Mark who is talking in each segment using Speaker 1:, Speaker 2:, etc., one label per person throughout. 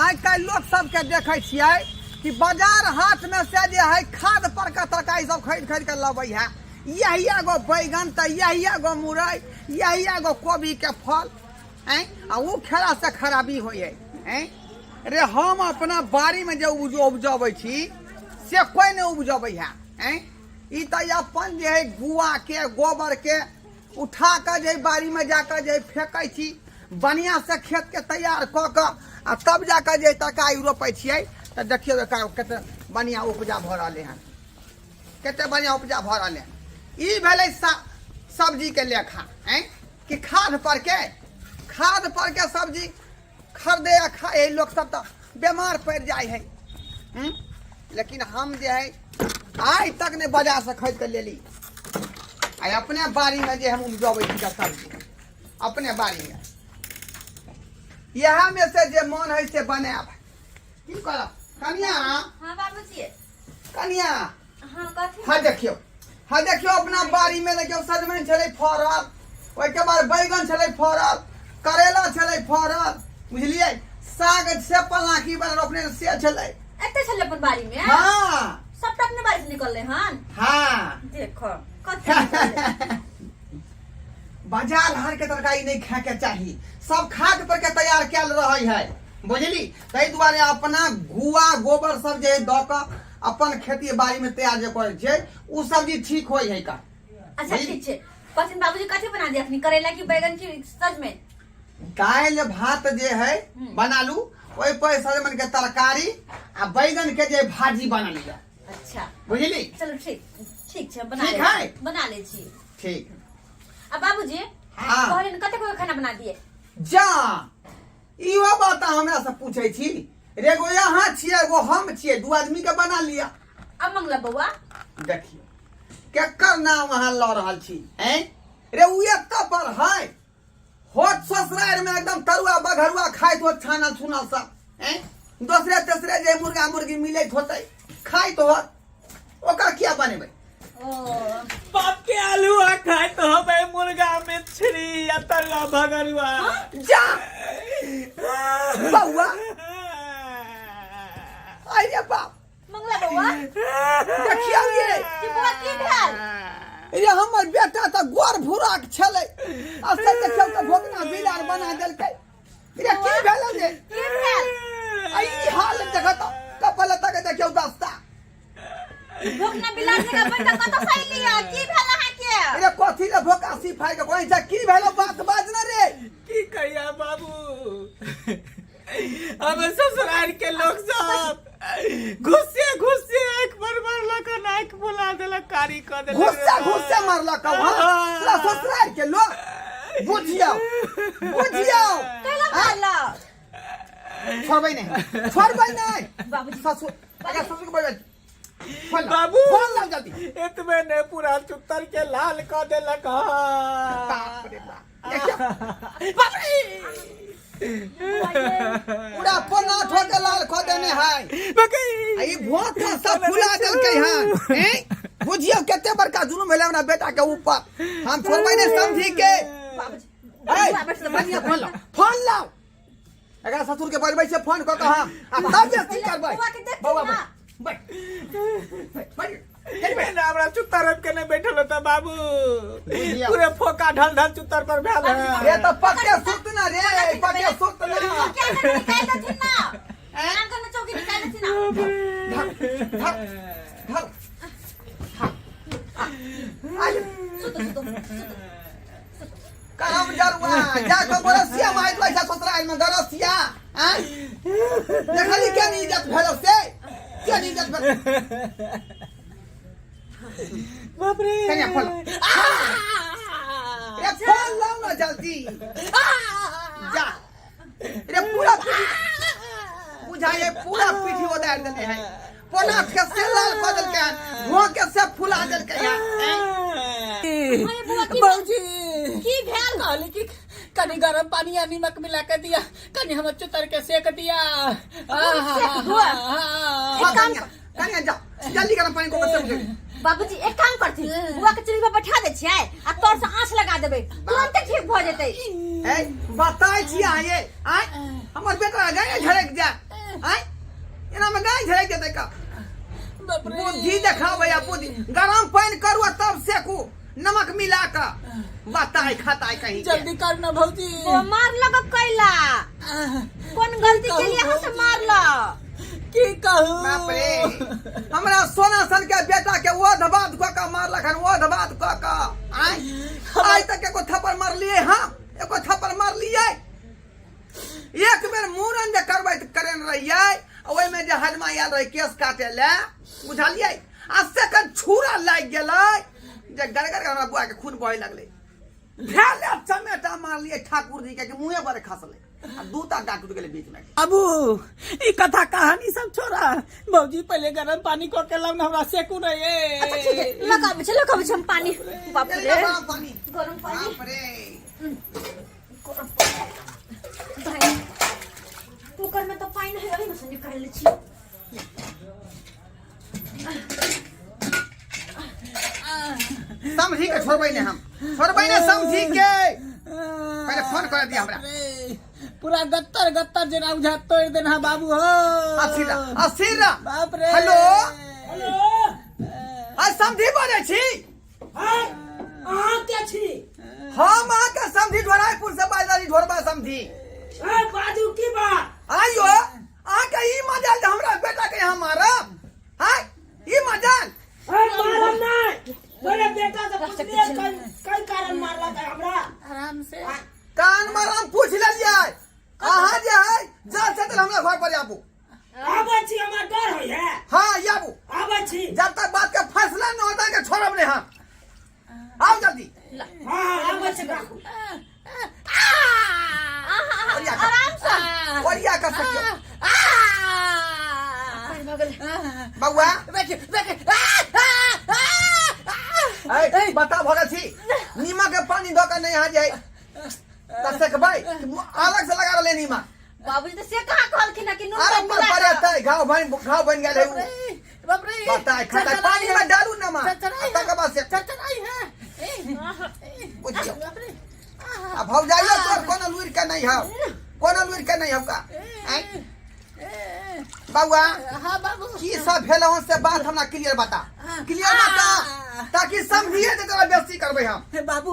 Speaker 1: आइ काल्हि लोग सबके देखै छियै कि बाजार हाट में से जे है खाद पर का तरकारी सब खरीद खरीद के लबै है। यही एगो बैगन तो यही एगो मुरई यही एगो कोबी के फल हैं आ वो खेला से खराबी हो हैं। रे हम अपना बाड़ी में जो उपजबै छी से कोई नहीं उपजबै है हैं। ई तो अपन जे है गुआ के गोबर के उठा कर जे बाड़ी में जाकर जे फेंकै छी बढ़िया से खेत के तैयार क के आ तब जाकर जे तरकारी रोपै छियै तो देखियो कते बढ़िया उपजा भ रहले हैं, कते बढ़िया उपजा भ रहले हैं। ई भेलै सब्जी के लेखा हैं कि खाद पर के सब्जी खरीदे या खाए लोग सब तो बीमार पड़ जाए है। लेकिन हम जे है आज तक ने बाजार से खरीद के ले ली आ अपने बाड़ी में जे हम उपजबै छी सब्जी अपने बाड़ी में यह में से जे मन है से बनाब की करब कनिया।
Speaker 2: हां बाबूजी
Speaker 1: कनिया
Speaker 2: हां कथि
Speaker 1: हाँ देखियो अपना बाड़ी में देखियो सजमनि छलै फरल, ओइ के बाद बैगन छलै फरल, करेला छलै फरल, बुझलिए साग से पलाकी बन रोपने से छलै
Speaker 2: एते छलै अपन बाड़ी में।
Speaker 1: हां
Speaker 2: सबटा अपने बाड़ी से निकलले हन।
Speaker 1: हां
Speaker 2: देखो कथि
Speaker 1: बाजार हार के तरकारी नहीं खाए के चाहिए, सब खाद पर के तैयार कैल रही है बुझली। तै दुआरे अपना गुआ गोबर सब जे द के अपन खेती बाड़ी में तैयार जे करे छै उ सब्जी ठीक होय है का।
Speaker 2: अच्छा ठीक छै पसिन बाबूजी कथि बना दे अपनी करेला की बैगन की सजमनि।
Speaker 1: दाल भात जे है बना लू ओइ पर सजमन के तरकारी आ बैगन के जे भाजी बना लिया।
Speaker 2: अच्छा
Speaker 1: बुझली
Speaker 2: चलो ठीक छै बना ले छी।
Speaker 1: ठीक
Speaker 2: अब बाबूजी
Speaker 1: हां
Speaker 2: कहले कते को खाना बना दिए
Speaker 1: जा इहो बात हमरा से पूछै छी रे गो यहाँ छिए एगो हम छिए दू आदमी के बना लिया।
Speaker 2: अब मंगला बउआ
Speaker 1: देखियो केकर नाम वहां ल रहल छी हैं रे उ एत्ता पर है होत ससुराल में एकदम तरुआ बघरुआ खाइत हो छानल छुनल सब हैं दूसरे तेसरे जे मुर्गा मुर्गी मिलैत होतै खाइत हो ओकर किया बनेबै।
Speaker 2: ओ
Speaker 3: बाप के आलू खाए तो हमें मुर्गा मछली या तरुआ भगरुआ
Speaker 1: जा बउआ अरे बाप
Speaker 2: मंगला बउआ
Speaker 1: देखियो ये
Speaker 2: की बुआ की भेल
Speaker 1: ये हमर बेटा तो गोर भुराक छलै असर देखियो त भोगना बिलार बना देलकै। रे की भेल रे
Speaker 2: की भेल
Speaker 1: ई हाल देखत कपल तक देखियो दस्ता
Speaker 2: भोकना बिलार के बंदा कत सही लिया की भेल अहा के।
Speaker 1: रे कथि ले भोका सिफाई के कोइ जा की भेल बात बाज न रे
Speaker 3: की कहिया बाबू हम ससुराल के लोग सब घुसे एक बार मारलक नाक बुला देलक कारी कर देलक
Speaker 1: घुसे मारलक पूरा ससुराल के लोग बुझियो
Speaker 2: कैला मारला
Speaker 1: छोड़बै नहीं
Speaker 2: बाबूजी
Speaker 1: ससुर अगर ससुर के बोल
Speaker 3: बाबू
Speaker 1: फोन लग जल्दी
Speaker 3: इतने ने पूरा चुत्तर के लाल कर देलक।
Speaker 1: बाप रे बाप पूरा पन्ना ठोके लाल खो देने है ई भोट सब फुला देलकै हन हैं बुझियो केते बड़का जुलुम भेलै हमरा बेटा के ऊपर हम छोड़बै नहीं समझी के।
Speaker 2: बाबूजी से बढ़िया
Speaker 1: फोन लाओ अगर ससुर के बजबै से फोन क के हां अब तब बेइज्जती करबै बउआ बैठ
Speaker 3: हमरा चुत्तर रख के नहीं बैठल होता बाबू पूरे फोका ढल ढल चुत्तर पर भेल है।
Speaker 1: ये तो पक्के सुत ना रे पक्के सुत ना
Speaker 2: क्या निकाल दे थी ना आंगन में चौकी निकाल दे थी ना
Speaker 1: धर
Speaker 2: सुतो
Speaker 1: करम जरुआ जाको बरसिया माइक लइसा ससुराल में गरसिया हैं देखली के नहीं इज्जत भेलो से के नहीं इज्जत भेल
Speaker 3: बाप रे
Speaker 1: कन्या फोन रे फोन लाओ ना जल्दी जा रे पूरा बुझाए पूरा पीठी उतार देने हैं पोना के से लाल कर देलकै भो के से फुला देलकै
Speaker 3: बाबूजी
Speaker 2: की भेल
Speaker 3: काली की कनी गरम पानी या नमक मिला के दिया कनी हम चुतर के सेक दिया।
Speaker 1: कन्या जा जल्दी गरम पानी को से उठे
Speaker 2: बाबूजी एक काम करती बुआ के चूल्ही पर बैठा दे छियै आ तोर से आंच लगा देबे तुरंत ठीक भ जेतै।
Speaker 1: बताई छी आये हमर बेटा गए झड़क जा बुद्धि देखा भैया बुद्धि। गरम पानी करू आ तब सेकू नमक मिला कर बताए खताए कहीं के।
Speaker 3: जल्दी कर ना भौजी।
Speaker 2: वो मार लगा कैला कौन गलती के लिए से मार ला
Speaker 3: की कहू
Speaker 1: बाप रे हमरा सोना सन के बेटा के वो धबात क का मारलक हन वो धबात क का आज तक एको थप्पड़ मार लिए हम एको थप्पड़ मार लिए एक बेर मूरन जे करबै त करे न रहिए ओइ में जे हजमा आयल रहे केस काटे ले बुझलिए आ सेकंड छुरा लाग गेलै जे गड़गड़ हमरा बुआ के खून बहे लगले भेले चमेटा मार लिए ठाकुर जी के मुंहे पर खसले आ दूटा डाट टूट गेले बीच में।
Speaker 3: बाबू ई कथा कहानी सब छोड़ा भौजी पहले गरम पानी को के लाऊ हमरा सेकू रे।
Speaker 2: अच्छा ठीक है लगाबे हम पानी बाप रे
Speaker 1: गरम पानी
Speaker 2: गरम पानी
Speaker 1: बाप रे
Speaker 2: भाई कुकर में तो पानी है अभी मसन निकाल ले छी।
Speaker 1: समझी के छोड़बै ने हम छोड़बै ने समझी के पहले फोन कर दिया हमरा
Speaker 3: पूरा गत्तर जना उझा तोड़ देना बाबू हो।
Speaker 1: असीरा
Speaker 3: बाप रे
Speaker 1: हेलो
Speaker 3: हेलो
Speaker 1: आ समझी बोले छी
Speaker 3: हां अहाँ के छी
Speaker 1: हम आ के समझी ढोराईपुर से बाजारी ढोरबा समझी
Speaker 3: ए बाजू की बात
Speaker 1: आइयो आ के ई मजाल हमरा बेटा के यहाँ मारब हां ई मजाल
Speaker 3: ए मारम नहीं बोले बेटा से पूछ लिए कई कारण मारला का हमरा आराम से
Speaker 1: कान मारम पूछ लेलिए अहाँ जे है जा से हमरा घर पर आबू
Speaker 3: आबै छी हमरा डर होय है।
Speaker 1: हां आबू
Speaker 3: आबै छी
Speaker 1: जब तक बात के फैसला न होता के छोड़ब नहीं हम आओ जल्दी
Speaker 3: हां आबै छी राखू
Speaker 2: आराम से
Speaker 1: बढ़िया कर सकते बउआ बता भगत छी नीमक के पानी दो के नहीं आ जाए तसे के भाई अलग से लगा ले नीमक
Speaker 2: बाबूजी तो से कहां कहलखिन कि नून
Speaker 1: अरे
Speaker 2: मिला
Speaker 1: पर पड़े घाव बन गेल है
Speaker 3: बाप रे
Speaker 1: बता खाता पानी में डालू नमक तक बाद से
Speaker 3: चचराई है
Speaker 1: बुझियो अब भौजाइयो तोर कोनो लुइर के नहीं हो कोनो लुइर के नहीं होगा बउआ
Speaker 3: हां बाबू
Speaker 1: की सब भेलौ से बात हमरा क्लियर बता ताकि समझिए जे तोरा बेइज्जती करबै हम
Speaker 3: बाबू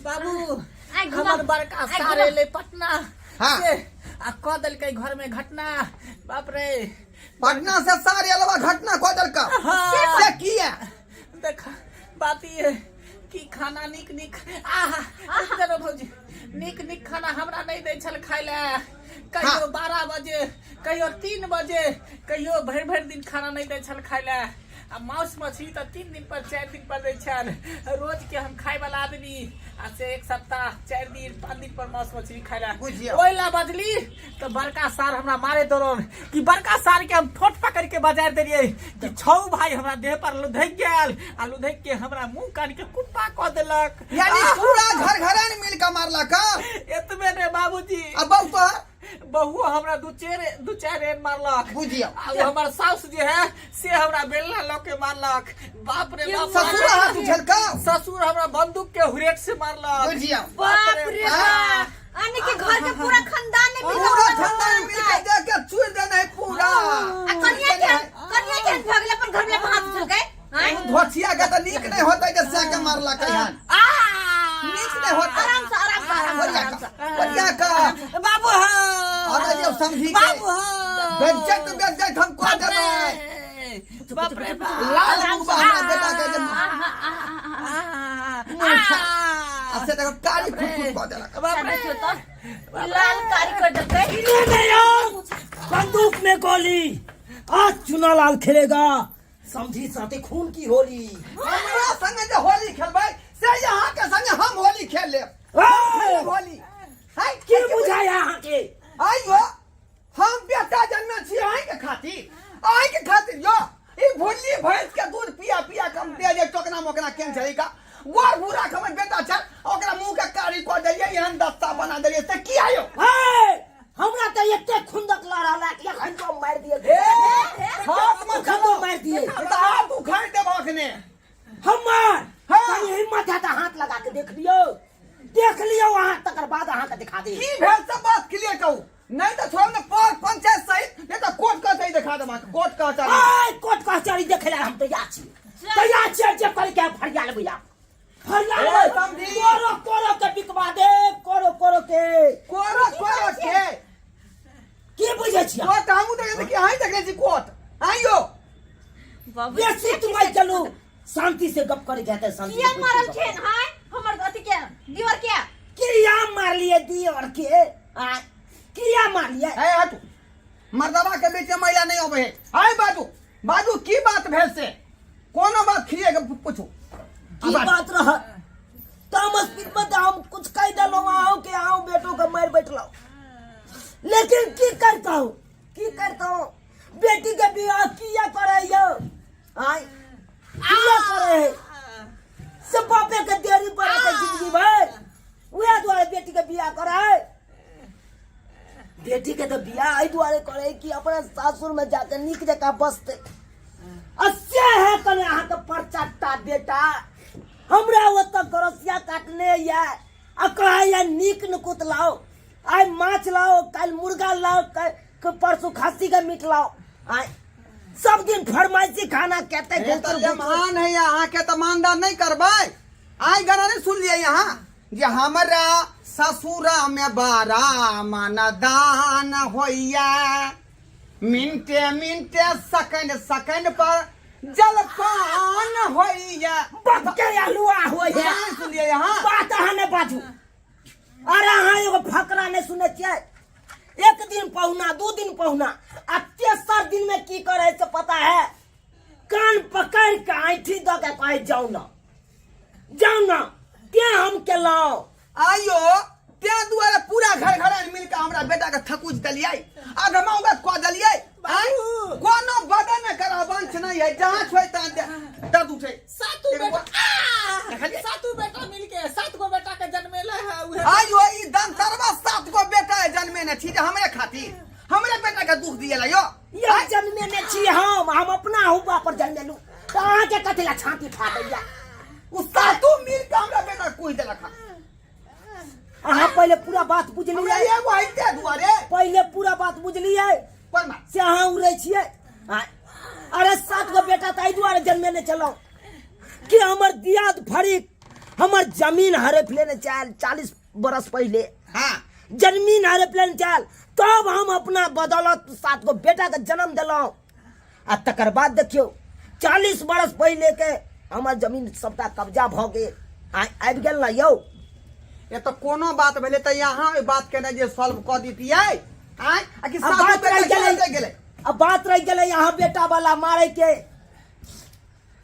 Speaker 3: बाबू हमर बड़का सारे ले पटना
Speaker 1: हाँ।
Speaker 3: से आ क दल के घर में घटना बाप रे
Speaker 1: पटना से सारे अलवा घटना को दल का
Speaker 3: हाँ।
Speaker 1: से की है
Speaker 3: देख बात ये कि खाना निक चलो भौजी निक खाना हमरा नहीं दे छल खाय ले कहियो 12 बजे कहियो 3 बजे कहियो भर दिन खाना नहीं दे छल खाय ले आ मांस मछली तो 3 दिन पर 4 दिन पर दे छल रोज के हम खाय वाला आदमी आ से एक सप्ताह 4 दिन 5 दिन पर मांस मछली खाय ले
Speaker 1: बुझियो
Speaker 3: ओइला बदली तो बड़का सार हमरा मारे दौरान कि बड़का सार के हम ठोट पकड़ के बाजार देलिए कि छौ भाई हमरा देह पर लुधक गेल आ लुधक के हमरा मुंह कान के कुत्ता क देलक
Speaker 1: यानी पूरा घर घरान मिल के मारला का
Speaker 3: एतबे ने बाबूजी
Speaker 1: अब बहु तो
Speaker 3: बहु हमरा दू चार रेन मारलक
Speaker 1: बुझियो
Speaker 3: आ हमर सास जे है से हमरा बेलना ल के मारलक बाप रे बाप
Speaker 1: ससुर हाथ उठल का
Speaker 3: ससुर हमरा बंदूक के हुरेट से मारलक
Speaker 1: बुझियो
Speaker 2: बाप रे बाप अन्य के घर के पूरा खानदान ने मिल
Speaker 1: पूरा खानदान मिल के दे के चूर देना है पूरा
Speaker 2: आ कन्या के भगले अपन घर में हाथ उठल गए हैं
Speaker 1: धोछिया के तो नीक नहीं होता जे से के मारला कहियान नीक नहीं होता
Speaker 2: आराम से
Speaker 1: बढ़िया का
Speaker 3: बाबू
Speaker 1: अरे जब समझी के
Speaker 3: बाबू
Speaker 1: बेइज्जत हम को देबै
Speaker 3: बाप रे
Speaker 1: लाल मुंह हमरा बेटा के जब अच्छा देखो काली फुट को देला
Speaker 3: बाप रे
Speaker 2: लाल कारी कर देते
Speaker 3: बंदूक में गोली आज चुनालाल खेलेगा समझी साथे खून की होली
Speaker 1: हमरा संगे जे होली खेलबै से यहाँ के संगे हम होली खेल लेब होली है
Speaker 3: के बुझाया यहाँ के
Speaker 1: आइयो हम बेटा जन्मे छी आइ के खातिर यो ई भुल्ली भैंस के दूध पिया कम दे जे टोकना मोकना केन छली का गोर बुरा खमर बेटा छ ओकरा मुंह के कारी को देलिए एहन दस्ता बना देलिए से की आयो
Speaker 3: हमरा त एते खुंदक ला रहला कि एखन तो मार दिए
Speaker 1: हाथ में
Speaker 3: खतो मार दिए
Speaker 1: तो हाथ उखाड़ देब अखने
Speaker 3: हमर
Speaker 1: हाँ।
Speaker 3: कहीं हिम्मत है तो हाथ लगा के देख लियो वहां तकर बाद अहाँ के दिखा दे
Speaker 1: की भेल सब बात क्लियर कहू नहीं तो छोड़ ने पंचायत सहित नहीं तो कोर्ट का सही दिखा दे कोर्ट का
Speaker 4: हम तैयार छी जे कर के फरियाल भैया
Speaker 1: ए, समझी।
Speaker 4: कोरो के बिकवा दे कोरो के
Speaker 1: कोरो के
Speaker 4: की बुझे छी
Speaker 1: कोट हमू देखे कि हाई देखे छी कोट आइयो
Speaker 2: बाबू
Speaker 4: बेसी तुम चलू शांति से गप करे जाते शांति
Speaker 2: किया मारल छेन हाय हमर अथी के दीवार के
Speaker 4: किया मार लिए दी और के आ किया मार लिए
Speaker 1: ए हटू मर्दवा के बीच में महिला नहीं होवे है हाय बाजू की बात भेल से कोनो बात खिए के पूछू
Speaker 4: की बात रह तामस पीत में तो हम कुछ कह दलो आओ के आओ बेटो का मार बैठलो लेकिन की करता हूँ बेटी के बियाह किया करे यो आई किया करे सब बापे के देरी पर के जिंदगी भर उहे द्वारे बेटी के बियाह करे बेटी के तो बियाह आई द्वारे करे कि अपना सासुर में जाकर निक जका बसते अस्से है कने अहाँ के परचाटा बेटा हमरा वो तो गरसिया काटने या आ कहे या नीक नुकुत लाओ आई माछ लाओ कल मुर्गा लाओ परसों खस्सी का मीट लाओ आई सब दिन फरमाइशी खाना कहते
Speaker 1: ये तो जमान है यहाँ के तो मानदान नहीं करबे आई गाना नहीं सुन लिया यहाँ जे हमरा ससुरा में बारा मानदान होइया मिनटे सेकंड पर जलपान होइया
Speaker 4: बक्के आलुआ हो है
Speaker 1: नहीं सुन लिया यहाँ
Speaker 4: बात अहाँ ने बाजू अरे अहाँ एगो फकरा नहीं सुने छियै एक दिन पहुना दो दिन पहुना आ तेसर दिन में की करे से पता है कान पकड़ के ऐठी द के कहे जाओ ना ते हम केलौं
Speaker 1: आइयो ते दुआरे पूरा घर मिल के हमरा बेटा के थकुच दलियै आगमा कह दलियै कोनो बदन में करा वंश नहीं है जहाँ छोय तहाँ दर्द उठे
Speaker 3: सातू बेटा मिलके 7 गो बेटा के जन्मेले है उहे
Speaker 1: आइयो ई दंतरवा 7 गो बेटा है जन्मे ने छी हमरे खातिर हमरे बेटा के दुख दिए यो
Speaker 4: ये जन्मे में छी हम अपना हुआ पर जन्मेलू तो अहाँ के कथी छाती फाटैया
Speaker 1: उ सातू मिल के हमरा बेटा कोई देलक
Speaker 4: अहाँ पहले पूरा बात बुझलियै
Speaker 1: हमरा एगो हइते दुआरे
Speaker 4: पहले पूरा बात बुझलियै
Speaker 1: परमा
Speaker 4: से अहाँ उड़ै छियै अरे 7 गो बेटा तो दुआरे जन्मे ने चलो कि हमर दियाद फरीक हमर जमीन हड़प लेने चाल 40 बरस पहले
Speaker 1: हां
Speaker 4: जमीन हड़प लेने चाल तब हम अपना बदौलत 7 गो बेटा के जन्म दिलौं आ तकर बाद देखियो 40 बरस पहले के हमर जमीन सबटा कब्जा भ गेल आबि गेल ना यौ
Speaker 1: ये तो कोनो बात भेले त यहाँ बात केना जे सॉल्व क दितियै आ कि
Speaker 4: अब बात रह गेलै अब बात रह गेलै यहाँ बेटा वाला मारे के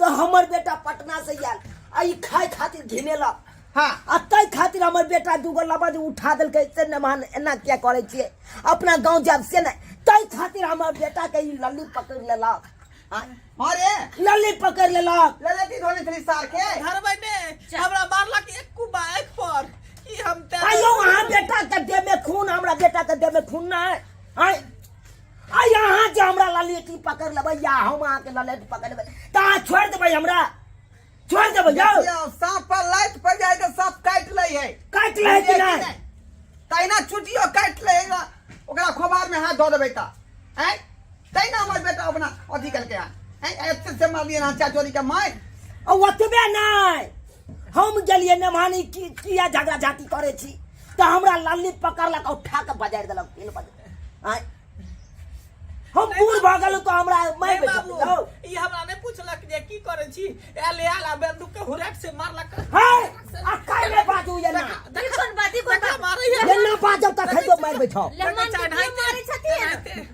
Speaker 4: तो हमर बेटा पटना से आयल आ ई खाए खातिर घिनेलक
Speaker 1: हां
Speaker 4: आ तै खातिर हमर बेटा दूगो लबज उठा देलकै से न मान एना क्या करे छियै अपना गांव जाब से नहीं तै खातिर हमर बेटा के ई लल्ली पकड़ लेलक
Speaker 1: अरे
Speaker 4: लल्ली पकड़ लेलक
Speaker 1: ललती धोने थली सार के
Speaker 3: घर में हमरा मारलक एक कुबा एक पर कि हम ते
Speaker 4: आयो वहां बेटा के देह में खून हमरा बेटा के देह में खून ना है आ यहाँ जो हमरा ललेटी पकड़ लेबै या हम अहाँ के ललेट पकड़ लेबै ता छोड़ देबै हमरा छोड़ देबै जाओ
Speaker 1: सांप पर लाइट पड़ जाए तो सांप काट ले है
Speaker 4: काट ले कि नहीं
Speaker 1: तैना छुटियो काट लेगा ओकरा खोबार में हाथ धो देबै ता हैं तैना हमर बेटा अपना अथी करके हैं एते से मार लिए ना चाचोरी के मार
Speaker 4: और ओतबे नहीं हम गेलिए ने मानी किया झगड़ा झाटी करे छी तो हमरा लल्ली पकड़लक उठा के बजाय देलक 3 बजे हम बूढ़ भागल तो हमरा मैं
Speaker 3: बाबू
Speaker 4: बैठो
Speaker 3: ई हमरा ने पूछलक जे की करे छी एले आला बंदूक के हुरट से मारलक
Speaker 4: है आ काय में बाजू ये ना
Speaker 2: कोन बाती कोन
Speaker 3: देखा
Speaker 2: बात
Speaker 3: मारे
Speaker 4: ये ना बाजब त खइबो मार बैठो
Speaker 2: लमन के मारे छथिन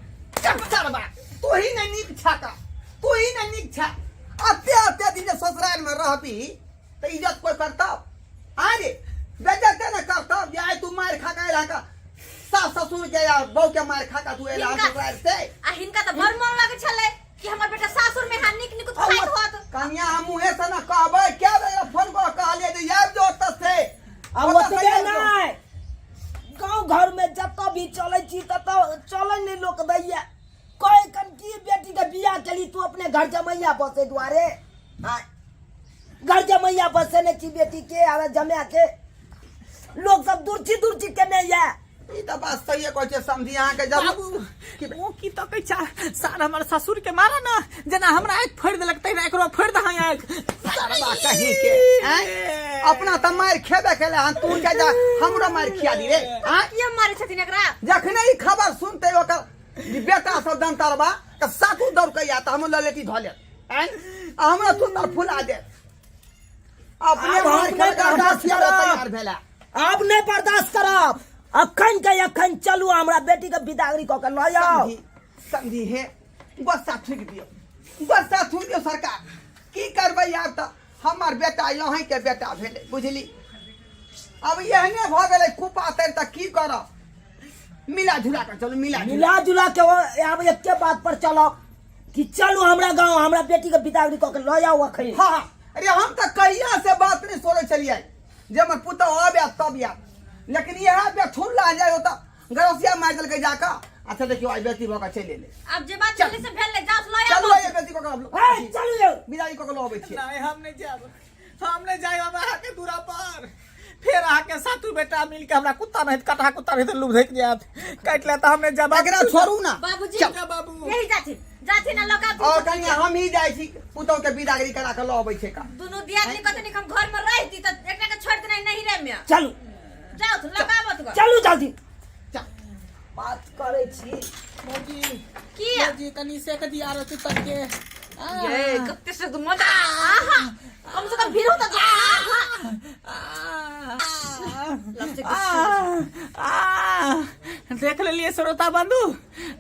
Speaker 1: चपचरबा तू ही नहीं नीक छाका तू ही नहीं नीक छा अत्ते दिन ससुराल में रहबी तो इज्जत कोई करता अरे बेइज्जत न करता या तू मार खा के रहा सास ससुर के या बहू के मार खा का तू एला ससुराल से
Speaker 2: आ हिनका त भर मन लागे छले कि हमर बेटा सासुर में हानिक निकुत खाइत होत
Speaker 1: कन्या हम मुहे से न कहबै क्या बेरा फोन को कहले जे यार जो त से
Speaker 4: अब ओतबे नहीं गांव घर में जत भी चले छी तत चले नहीं लोग दैया कोई कन की बेटी के बियाह केली तू अपने घर जमैया बसे द्वारे घर जमैया बसे ने छी बेटी के आवे जमैया के लोग सब दूर छी के नहीं है
Speaker 1: ई त बात सही है कहै छै समझी अहाँ के जब
Speaker 3: बाबू वो की तो कह नीचा सार हमर ससुर के मारा ना जना हमरा एक फोड़ देलक तैना एकरो फोड़ दहा एक
Speaker 1: सरबा कहीं के हैं? अपना त मार खेबे केले हन तू के जा हमरो मार खिया दी रे हैं?
Speaker 2: ये मारे छथिन एकरा
Speaker 1: जखने ई खबर सुनते ओकर बेटा सब दंतरबा त सातू दौड़ के या त हम ललेटी धले हैं हमरा सुंदर फुला दे अपने
Speaker 4: अब
Speaker 1: मार
Speaker 4: हम
Speaker 1: खेबे
Speaker 4: नहीं बर्दाश्त
Speaker 1: के
Speaker 4: करब।
Speaker 1: तैयार भेला
Speaker 4: अब नहीं बर्दाश्त करब अखन के अखन चलू हमरा बेटी के बिदागरी क के ल जाओ
Speaker 1: समझी है बस्ता ठुक दियो बस्ता ठुक दियो सरकार की करबै आब त हमर बेटा यहीं के बेटा भेले बुझली अब यहने भ गेलै कुपा तर त की करब मिला जुला कर चलो मिला जुला
Speaker 4: मिला जुला के अब एक के बात पर चलो कि चलू हमरा गांव हमरा बेटी के बिदागरी क के ल जाओ अखन
Speaker 1: हाँ अरे हम तो कहिया से बात नहीं सोचे चलिए जे हमर पुत अब या तब या लेकिन यह पे ठुर ला जाए होता गरसिया मार दल के जाका अच्छा देखियो आई बेटी भका चले ले
Speaker 2: अब जे बात चली से भेल ले जाओ लाया
Speaker 1: चलो ये बेटी को
Speaker 4: ए चलू
Speaker 1: बिदाई को लबे छी
Speaker 3: नहीं हम नहीं जाब हम नहीं जाए हम आके दूरा पर फिर आके सातू बेटा मिल के हमरा कुत्ता नहीं कटा कुत्ता नहीं तो लुभ धक जात काट ले तो हमने जब
Speaker 1: एकरा छोड़ू ना
Speaker 2: बाबूजी
Speaker 3: चल बाबू
Speaker 2: यही जाथि ना लगा
Speaker 1: और कहीं हम ही जाय छी पुतौ के बिदागरी करा के लबे छै का
Speaker 2: दोनों दियादनी कतनी हम घर में रहती त एकरा के छोड़ देना नहीं रे में
Speaker 4: चलू
Speaker 2: जाओ तो लगाबत गो
Speaker 4: चलू जल्दी
Speaker 1: चल
Speaker 4: बात करे छी
Speaker 3: मौजी
Speaker 2: किया
Speaker 3: मौजी तनी से के दिया रहती तक के
Speaker 2: ये कत्ते से तो मजा आहा कम से कम भीड़ होता
Speaker 3: देख लेलिए श्रोता बंधु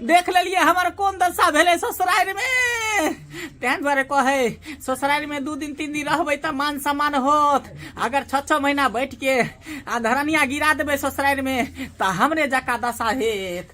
Speaker 3: देख लेलिए हमार कौन दशा भेले ससुराल में तें द्वारे कहे ससुराल में 2 दिन 3 दिन रहबे त मान सम्मान होत अगर 6 महीना बैठ के आ धरनिया गिरा देबे ससुराल में त हमरे जका दशा हेत